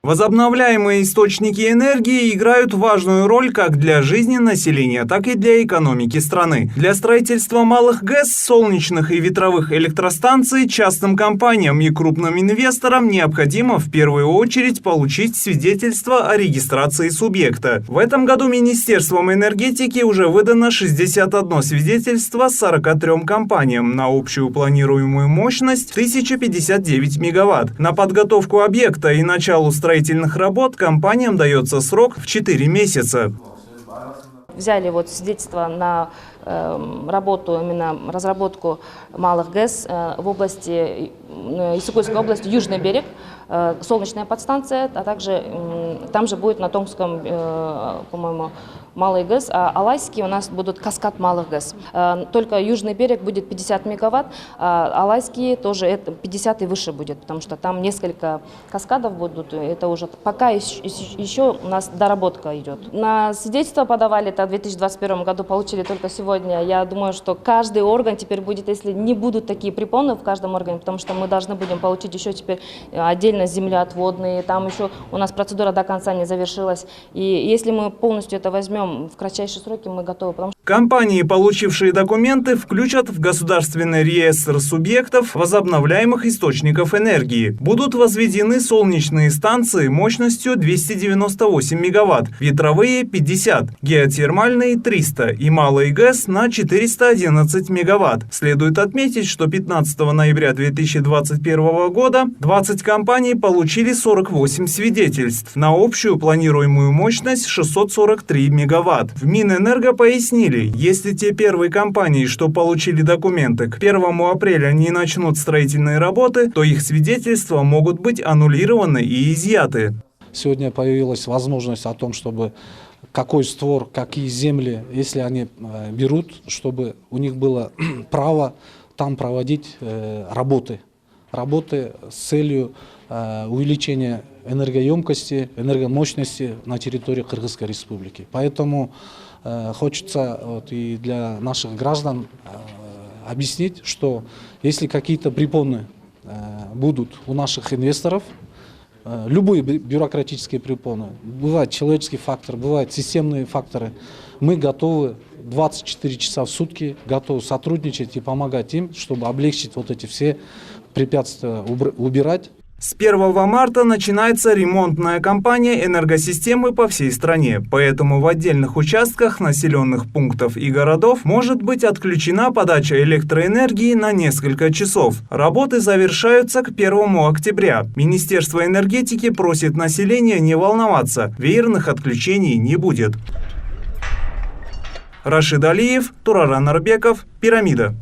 Возобновляемые источники энергии играют важную роль как для жизни населения, так и для экономики страны. Для строительства малых ГЭС, солнечных и ветровых электростанций частным компаниям и крупным инвесторам необходимо в первую очередь получить свидетельство о регистрации субъекта. В этом году Министерством энергетики уже выдано 61 свидетельство 43 компаниям на общую планируемую мощность 1059 мегаватт. На подготовку объекта и началу строительных работ компаниям дается срок в 4 месяца. Взяли свидетельство на работу, именно разработку малых ГЭС в области, Иссык-Кульской области, Южный берег, солнечная подстанция, а также там же будет на Томском, по-моему, малый ГЭС, а Алайский у нас будут каскад малых ГЭС. Только Южный берег будет 50 мегаватт, а Алайский тоже 50 и выше будет, потому что там несколько каскадов будут, это уже пока еще у нас доработка идет. На свидетельство подавали, это в 2021 году, получили только сегодня. Я думаю, что каждый орган теперь будет, если не будут такие препоны в каждом органе, потому что мы должны будем получить еще теперь отдельно землеотводные, там еще у нас процедура до конца не завершилась. И если мы полностью это возьмем, в кратчайшие сроки мы готовы. Компании, получившие документы, включат в государственный реестр субъектов возобновляемых источников энергии. Будут возведены солнечные станции мощностью 298 мегаватт, ветровые – 50, геотермальные – 300 и малые ГЭС на 411 мегаватт. Следует отметить, что 15 ноября 2021 года 20 компаний получили 48 свидетельств на общую планируемую мощность 643 мегаватт. В Минэнерго пояснили, если те первые компании, что получили документы, к 1 апреля не начнут строительные работы, то их свидетельства могут быть аннулированы и изъяты. Сегодня появилась возможность о том, чтобы какой створ, какие земли, если они берут, чтобы у них было право там проводить работы с целью увеличения энергоемкости, энергомощности на территории Кыргызской республики. Поэтому хочется и для наших граждан объяснить, что если какие-то препоны будут у наших инвесторов, любые бюрократические препоны, бывает человеческий фактор, бывают системные факторы, мы готовы 24 часа в сутки, готовы сотрудничать и помогать им, чтобы облегчить эти все препятствия, убирать. С 1 марта начинается ремонтная кампания энергосистемы по всей стране, поэтому в отдельных участках населенных пунктов и городов может быть отключена подача электроэнергии на несколько часов. Работы завершаются к 1 октября. Министерство энергетики просит население не волноваться, веерных отключений не будет. Рашид Алиев, Тураран Арбеков, Пирамида.